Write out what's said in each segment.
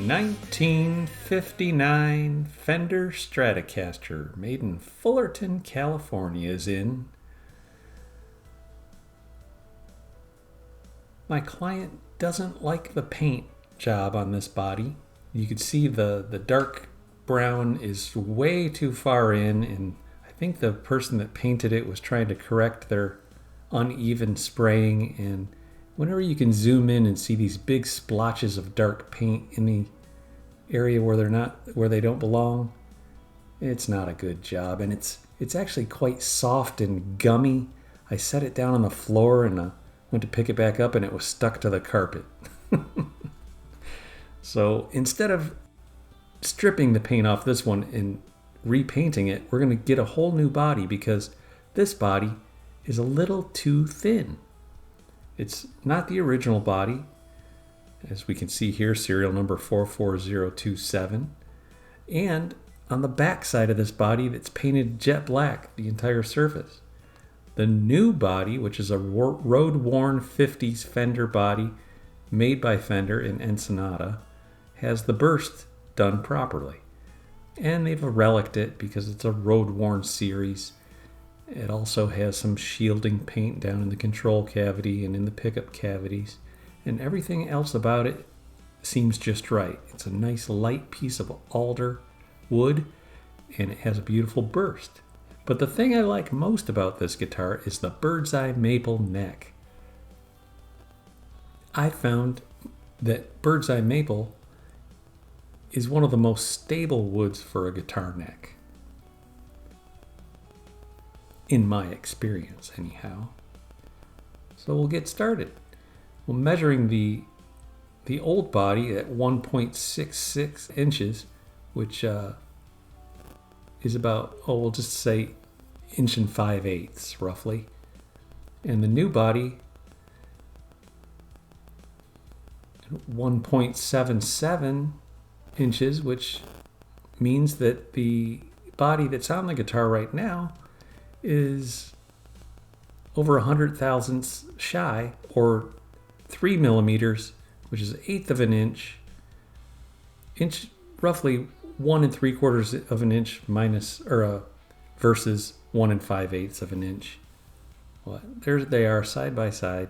1959 Fender Stratocaster made in Fullerton, California is in. My client doesn't like the paint job on this body. You can see the dark brown is way too far in, and I think the person that painted it was trying to correct their uneven spraying, and whenever you can zoom in and see these big splotches of dark paint in the area where they don't belong, it's not a good job, and it's actually quite soft and gummy. I set it down on the floor and went to pick it back up and it was stuck to the carpet. So instead of stripping the paint off this one and repainting it, we're going to get a whole new body because this body is a little too thin. It's not the original body. As we can see here, serial number 44027. And on the back side of this body, it's painted jet black, the entire surface. The new body, which is a Roadworn 50s Fender body made by Fender in Ensenada, has the burst done properly. And they've reliced it because it's a Roadworn series. It also has some shielding paint down in the control cavity and in the pickup cavities. And everything else about it seems just right. It's a nice light piece of alder wood, and it has a beautiful burst. But the thing I like most about this guitar is the bird's eye maple neck. I found that bird's eye maple is one of the most stable woods for a guitar neck. In my experience, anyhow. So we'll get started. Well, measuring the old body at 1.66 inches, which is about, we'll just say 1 5/8 inches roughly. And the new body, 1.77 inches, which means that the body that's on the guitar right now is over 100 thousandths shy, or 3 millimeters, which is 1/8 of an inch, roughly 1 3/4 of an inch minus, versus 1 5/8 of an inch. Well, there they are side by side.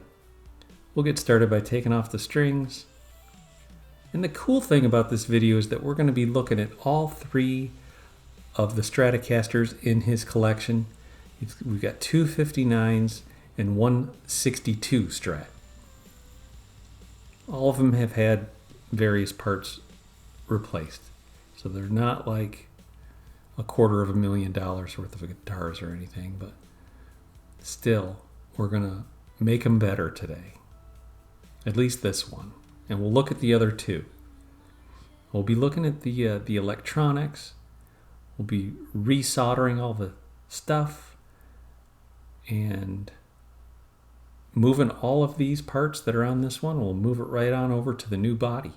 We'll get started by taking off the strings. And the cool thing about this video is that we're going to be looking at all three of the Stratocasters in his collection. We've got 2 59s and 1 62 Strat. All of them have had various parts replaced. So they're not like $250,000 worth of guitars or anything, but still, we're going to make them better today. At least this one. And we'll look at the other two. We'll be looking at the electronics. We'll be resoldering all the stuff and moving all of these parts that are on this one. We'll move it right on over to the new body.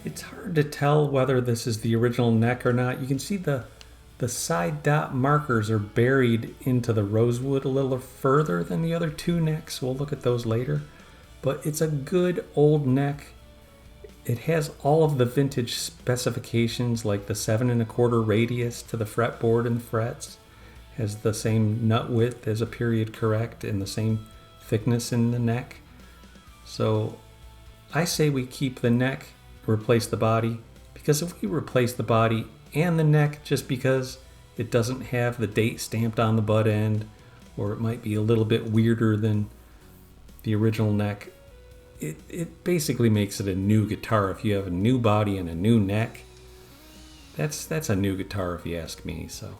It's hard to tell whether this is the original neck or not. You can see the side dot markers are buried into the rosewood a little further than the other two necks. We'll look at those later. But it's a good old neck. It has all of the vintage specifications, like the 7 1/4 radius to the fretboard and frets. Has the same nut width as a period correct and the same thickness in the neck. So I say we keep the neck, replace the body, because if we replace the body and the neck just because it doesn't have the date stamped on the butt end, or it might be a little bit weirder than the original neck, it basically makes it a new guitar. If you have a new body and a new neck, that's a new guitar if you ask me. So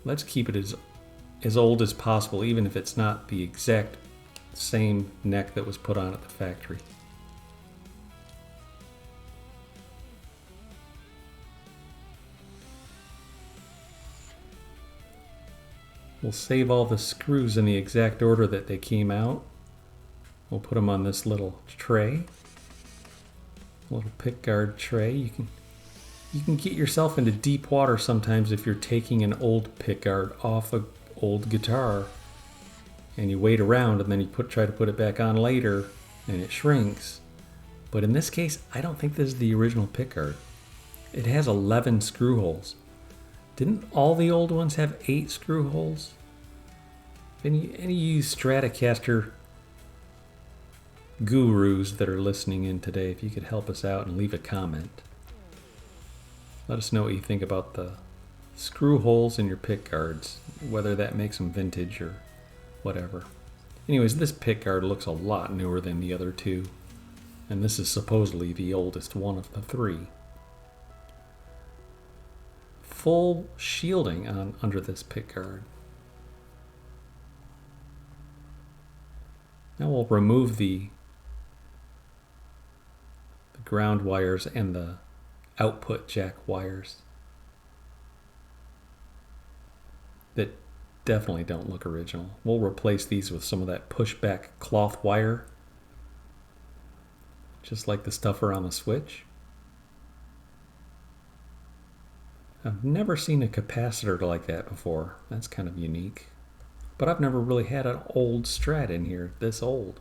let's keep it as old as possible, even if it's not the exact same neck that was put on at the factory. We'll save all the screws in the exact order that they came out. We'll put them on this little tray, little pickguard tray. You can get yourself into deep water sometimes if you're taking an old pickguard off an old guitar, and you wait around and then you try to put it back on later, and it shrinks. But in this case, I don't think this is the original pickguard. It has 11 screw holes. Didn't all the old ones have 8 screw holes? If any of you Stratocaster gurus that are listening in today, if you could help us out and leave a comment. Let us know what you think about the screw holes in your pickguards, whether that makes them vintage or whatever. Anyways, this pickguard looks a lot newer than the other two, and this is supposedly the oldest one of the 3. Full shielding under this pickguard. Now we'll remove the ground wires and the output jack wires that definitely don't look original. We'll replace these with some of that pushback cloth wire, just like the stuff around the switch. I've never seen a capacitor like that before. That's kind of unique. But I've never really had an old Strat in here, this old.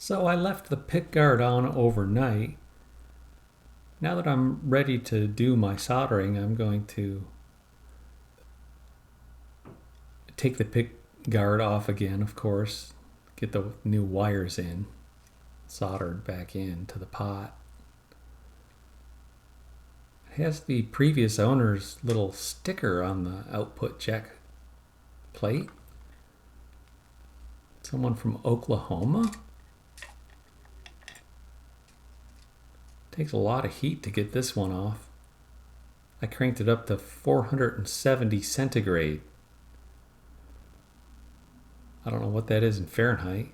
So I left the pickguard on overnight. Now that I'm ready to do my soldering, I'm going to take the pickguard off again, of course, get the new wires in, soldered back into the pot. It has the previous owner's little sticker on the output jack plate. Someone from Oklahoma? Takes a lot of heat to get this one off. I cranked it up to 470 centigrade. I don't know what that is in Fahrenheit.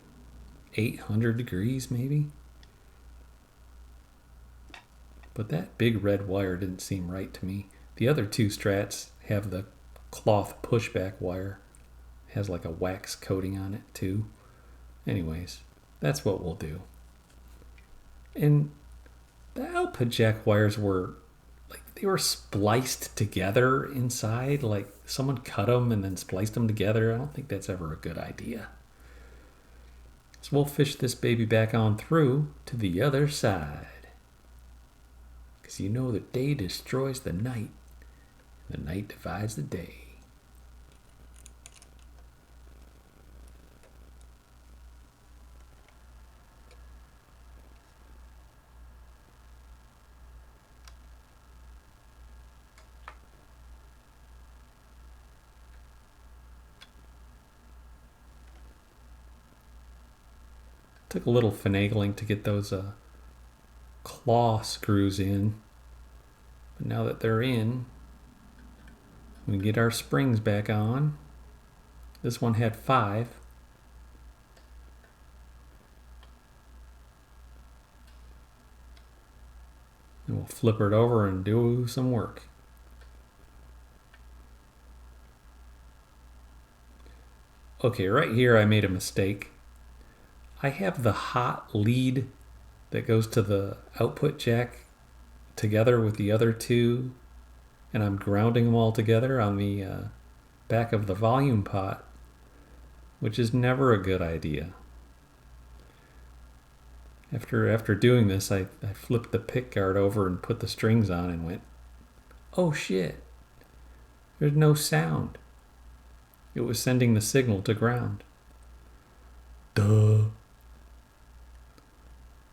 800 degrees maybe? But that big red wire didn't seem right to me. The other two Strats have the cloth pushback wire. It has like a wax coating on it too. Anyways, that's what we'll do. And the output jack wires were like they were spliced together inside, like someone cut them and then spliced them together. I don't think that's ever a good idea. So we'll fish this baby back on through to the other side. Because you know the day destroys the night, the night divides the day. Took a little finagling to get those claw screws in. But now that they're in, we can get our springs back on. This one had 5. And we'll flip it over and do some work. Okay, right here I made a mistake. I have the hot lead that goes to the output jack together with the other two, and I'm grounding them all together on the back of the volume pot, which is never a good idea. After doing this, I flipped the pickguard over and put the strings on and went, oh shit, there's no sound. It was sending the signal to ground. Duh.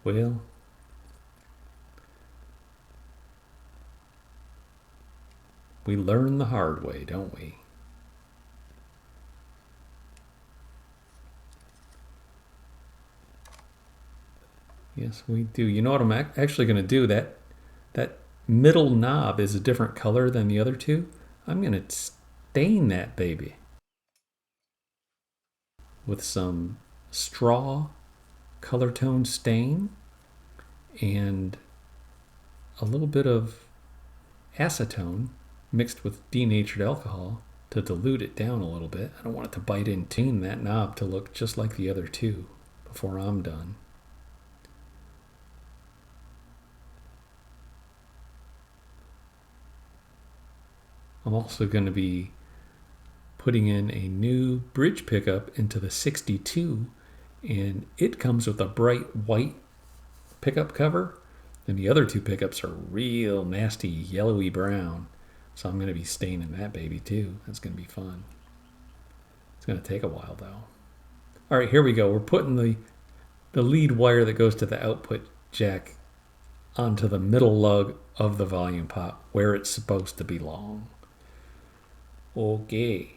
Well, we learn the hard way, don't we? Yes, we do. You know what I'm actually going to do? That middle knob is a different color than the other two. I'm going to stain that baby with some straw color tone stain and a little bit of acetone mixed with denatured alcohol to dilute it down a little bit. I don't want it to bite in. Tune that knob to look just like the other two before I'm done. I'm also going to be putting in a new bridge pickup into the 62, and it comes with a bright white pickup cover, and the other two pickups are real nasty yellowy brown. So I'm going to be staining that baby too. That's going to be fun. It's going to take a while though. All right, here we go. We're putting the lead wire that goes to the output jack onto the middle lug of the volume pot where it's supposed to belong. Okay.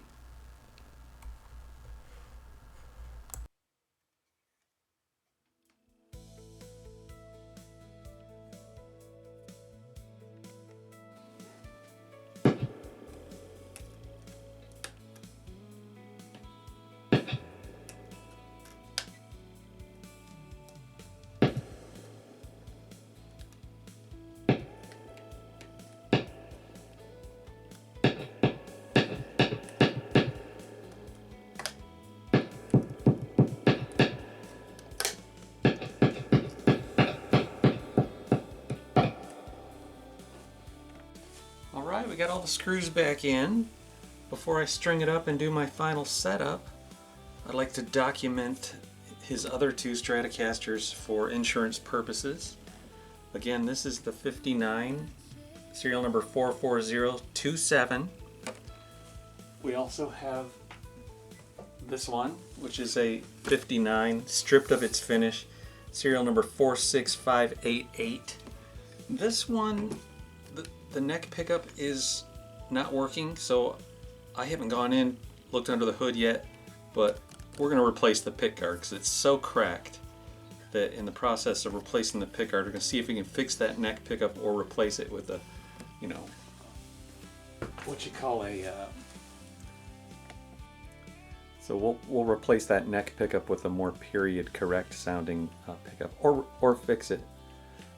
Alright, we got all the screws back in. Before I string it up and do my final setup, I'd like to document his other two Stratocasters for insurance purposes. Again, this is the 59, serial number 44027. We also have this one, which is a 59, stripped of its finish, serial number 46588. This one, the neck pickup is not working, so I haven't gone in, looked under the hood yet, but we're going to replace the pickguard because it's so cracked that in the process of replacing the pickguard, we're going to see if we can fix that neck pickup or replace it with a, you know, what you call a, so we'll replace that neck pickup with a more period correct sounding pickup, or fix it.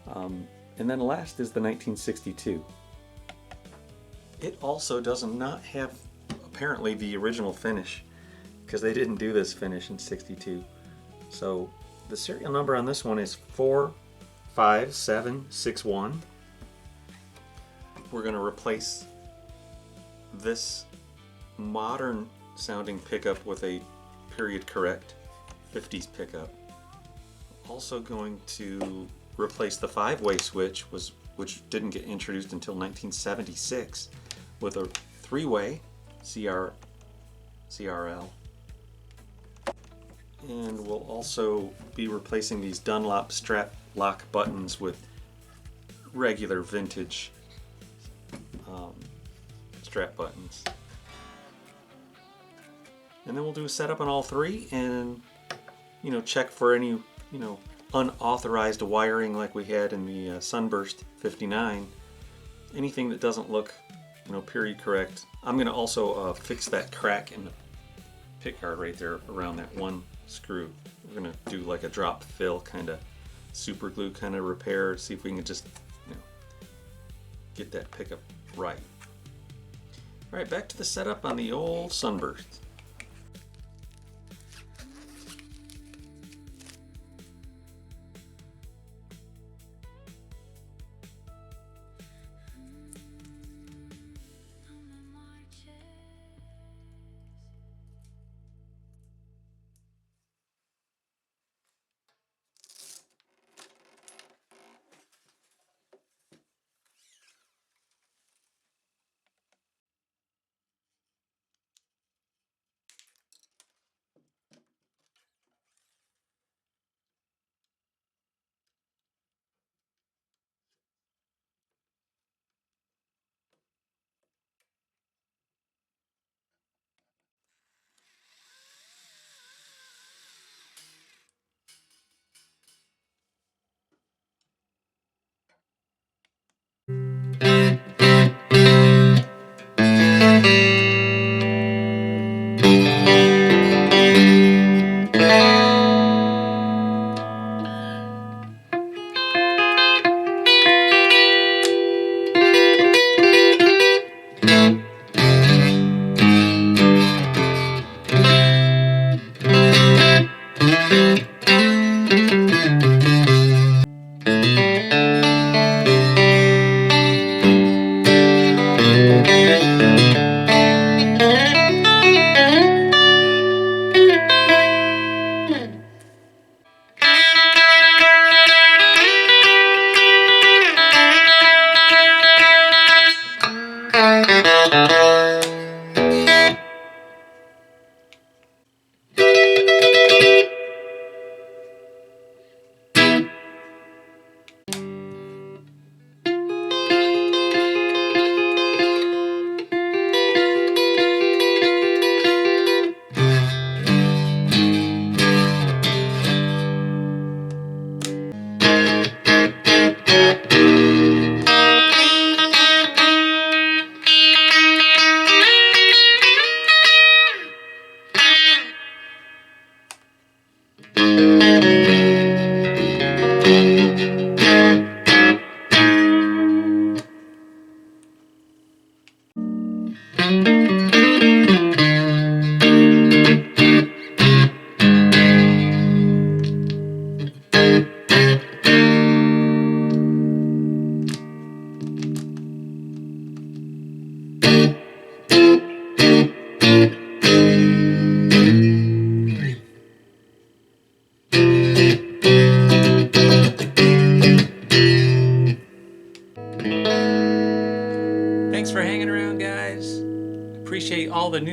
And then last is the 1962. It also does not have apparently the original finish because they didn't do this finish in 62. So the serial number on this one is 45761. We're going to replace this modern sounding pickup with a period correct 50s pickup. Also going to replace the 5-way switch, which didn't get introduced until 1976, with a 3-way CRL. And we'll also be replacing these Dunlop Strat lock buttons with regular vintage Strat buttons. And then we'll do a setup on all three and, you know, check for any, you know, unauthorized wiring like we had in the Sunburst 59. Anything that doesn't look, you know, period correct. I'm going to also fix that crack in the pickguard right there around that one screw. We're going to do like a drop fill kind of super glue kind of repair, see if we can just, you know, get that pickup right. Alright, back to the setup on the old Sunburst.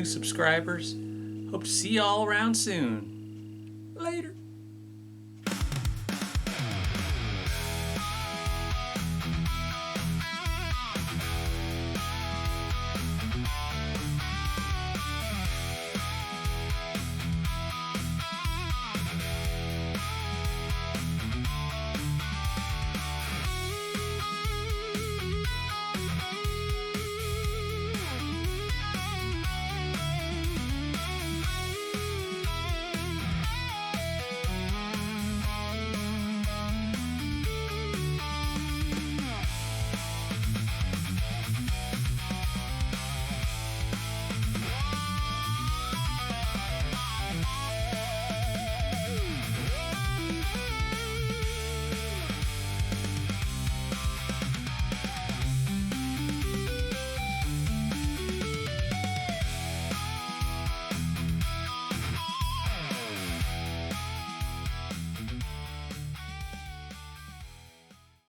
subscribers. Hope to see you all around soon.